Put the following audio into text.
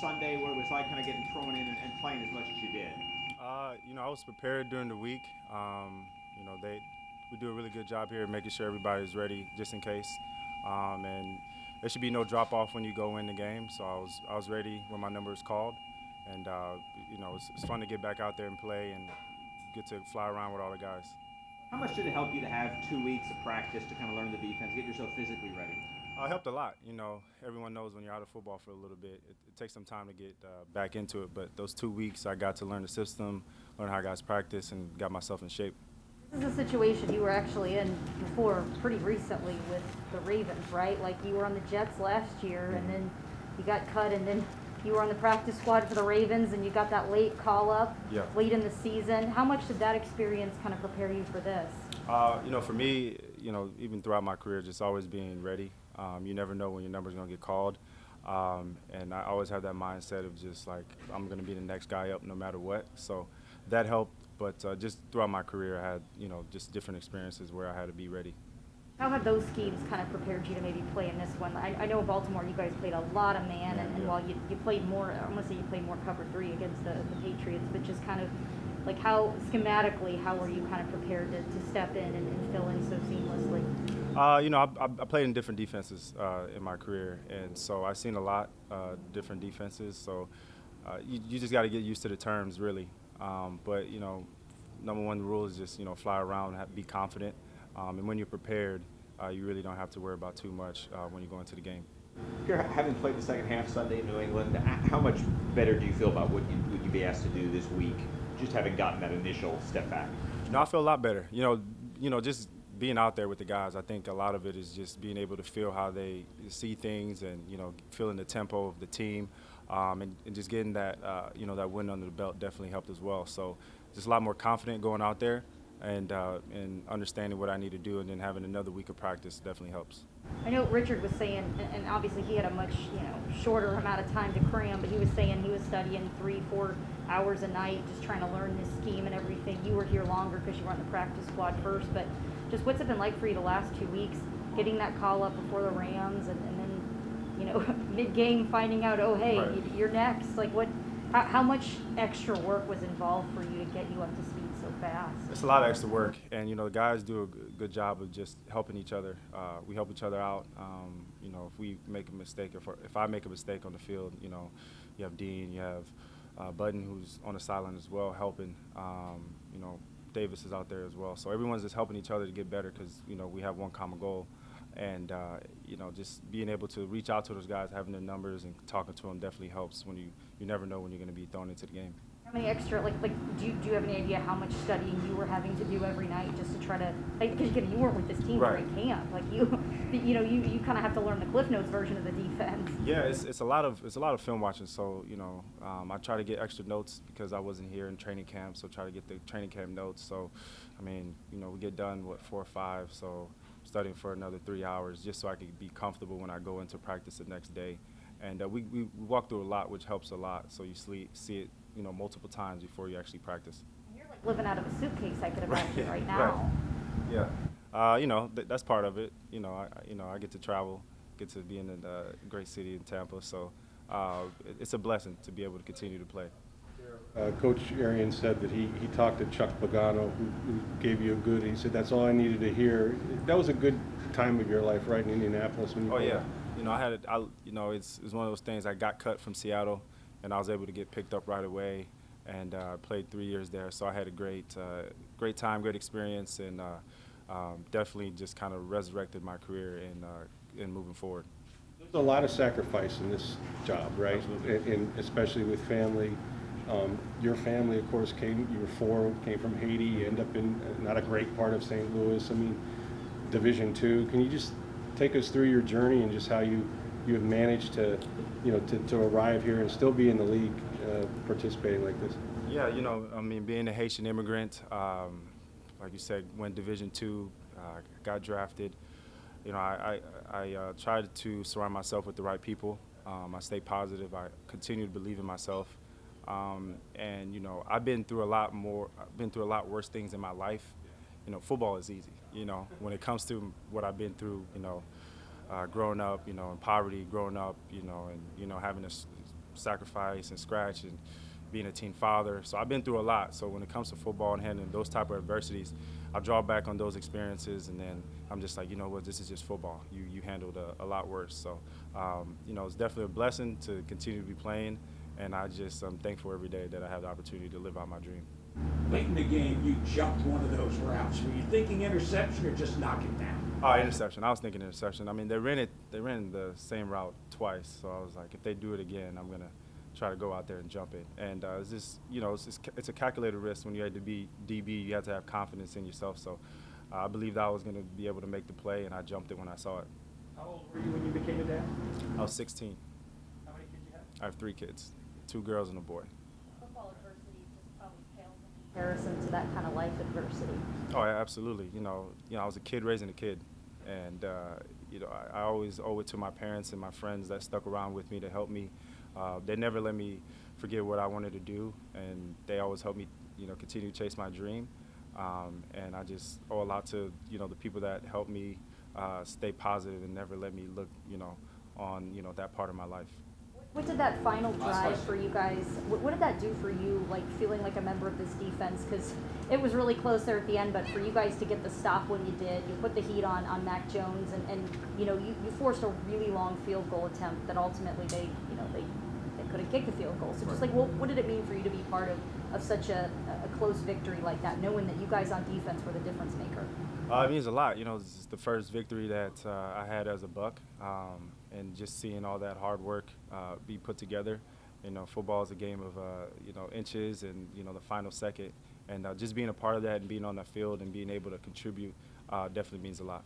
Sunday, what it was like kind of getting thrown in and playing as much as you did? I was prepared during the week. We do a really good job here making sure everybody's ready just in case. And there should be no drop off when you go in the game. So I was ready when my number is called, and it's fun to get back out there and play and get to fly around with all the guys. How much did it help you to have 2 weeks of practice to kind of learn the defense, get yourself physically ready? It helped a lot. Everyone knows when you're out of football for a little bit, it takes some time to get back into it. But those 2 weeks, I got to learn the system, learn how guys practice, and got myself in shape. This is a situation you were actually in before pretty recently with the Ravens, right? Like you were on the Jets last year, and then you got cut, and then you were on the practice squad for the Ravens, and you got that late call up late in the season. How much did that experience kind of prepare you for this? For me, even throughout my career, just always being ready. You never know when your number's going to get called. And I always have that mindset of just like, I'm going to be the next guy up no matter what. So that helped. But just throughout my career, I had, just different experiences where I had to be ready. How have those schemes kind of prepared you to maybe play in this one? I know Baltimore, you guys played a lot of man, and while you played more, I'm going to say you played more cover three against the Patriots, but just kind of like how schematically, how were you kind of prepared to step in and fill in so seamlessly? I played in different defenses in my career, and so I've seen a lot different defenses. So you just got to get used to the terms, really. But number one rule is just fly around, be confident, and when you're prepared, you really don't have to worry about too much when you go into the game. Pierre, having played the second half Sunday in New England, how much better do you feel about what you'd be asked to do this week, just having gotten that initial step back? I feel a lot better. Just being out there with the guys, I think a lot of it is just being able to feel how they see things and, feeling the tempo of the team and just getting that, that win under the belt definitely helped as well. So just a lot more confident going out there and understanding what I need to do, and then having another week of practice definitely helps. I know Richard was saying, and obviously he had a much shorter amount of time to cram, but he was saying he was studying 3-4 hours a night, just trying to learn this scheme and everything. You were here longer because you were on the practice squad first, but just what's it been like for you the last 2 weeks, getting that call up before the Rams, and then mid-game finding out, oh hey, right, you're next. Like how much extra work was involved for you to get you up to speed so fast? It's a lot of extra work, and the guys do a good job of just helping each other. We help each other out. If we make a mistake, if I make a mistake on the field, you have Dean, you have Budden, who's on the sideline as well, helping. Davis is out there as well, so everyone's just helping each other to get better because we have one common goal, and just being able to reach out to those guys, having their numbers and talking to them definitely helps when you never know when you're going to be thrown into the game. How many extra, do you have any idea how much studying you were having to do every night just to try to, because you weren't with this team Right. during camp, you kind of have to learn the Cliff Notes version of the defense. Yeah, it's a lot of film watching. So I try to get extra notes because I wasn't here in training camp. So try to get the training camp notes. So we get done 4 or 5. So studying for another 3 hours just so I could be comfortable when I go into practice the next day. And we walk through a lot, which helps a lot. So you see it multiple times before you actually practice. You're like living out of a suitcase, I could imagine right now. Right. Yeah. That's part of it. I get to travel, get to be in a great city in Tampa. So it's a blessing to be able to continue to play. Coach Arian said that he talked to Chuck Pagano, who gave you a good. He said that's all I needed to hear. That was a good time of your life, right, in Indianapolis when you. Oh yeah. I had it. It's one of those things. I got cut from Seattle, and I was able to get picked up right away, and played 3 years there. So I had a great time, great experience, and definitely just kind of resurrected my career in moving forward. There's a lot of sacrifice in this job, right? And especially with family. Your family, of course, came from Haiti. You end up in not a great part of St. Louis. Division II. Can you just take us through your journey and just how you have managed to arrive here and still be in the league participating like this? Yeah, being a Haitian immigrant, like you said, went Division II, got drafted. I tried to surround myself with the right people. I stayed positive. I continue to believe in myself. And I've been through a lot worse things in my life. Football is easy. When it comes to what I've been through, growing up, in poverty, growing up, and having to sacrifice and scratch and being a teen father. So I've been through a lot. So when it comes to football and handling those type of adversities, I draw back on those experiences, and then I'm just like, you know what, this is just football. You handled a lot worse. So, you know, it's definitely a blessing to continue to be playing, and I'm thankful every day that I have the opportunity to live out my dream. Late in the game, you jumped one of those routes. Were you thinking interception or just knock it down? Oh, interception. I was thinking interception. I mean, they ran the same route twice, so I was like, if they do it again, I'm gonna try to go out there and jump it. And it's just, you know, it's a calculated risk. When you had to be DB, you have to have confidence in yourself. So I believed I was gonna be able to make the play, and I jumped it when I saw it. How old were you when you became a dad? I was 16. How many kids you have? I have 3 kids, 2 girls and a boy. Football adversity just probably pales in comparison to that kind of life adversity. Oh, yeah, absolutely. You know, I was a kid raising a kid, and you know, I always owe it to my parents and my friends that stuck around with me to help me. They never let me forget what I wanted to do, and they always helped me, you know, continue to chase my dream. And I just owe a lot to, you know, the people that helped me stay positive and never let me look, you know, on, you know, that part of my life. What did that final drive for you guys, what did that do for you, like feeling like a member of this defense? Because it was really close there at the end, but for you guys to get the stop when you did, you put the heat on Mac Jones, and you know, you forced a really long field goal attempt that ultimately they couldn't kick the field goal. So just like, what did it mean for you to be part of such a close victory like that, knowing that you guys on defense were the difference maker? It means a lot. You know, this is the first victory that I had as a Buck, and just seeing all that hard work be put together. You know, football is a game of you know, inches and, you know, the final second, and just being a part of that and being on the field and being able to contribute definitely means a lot.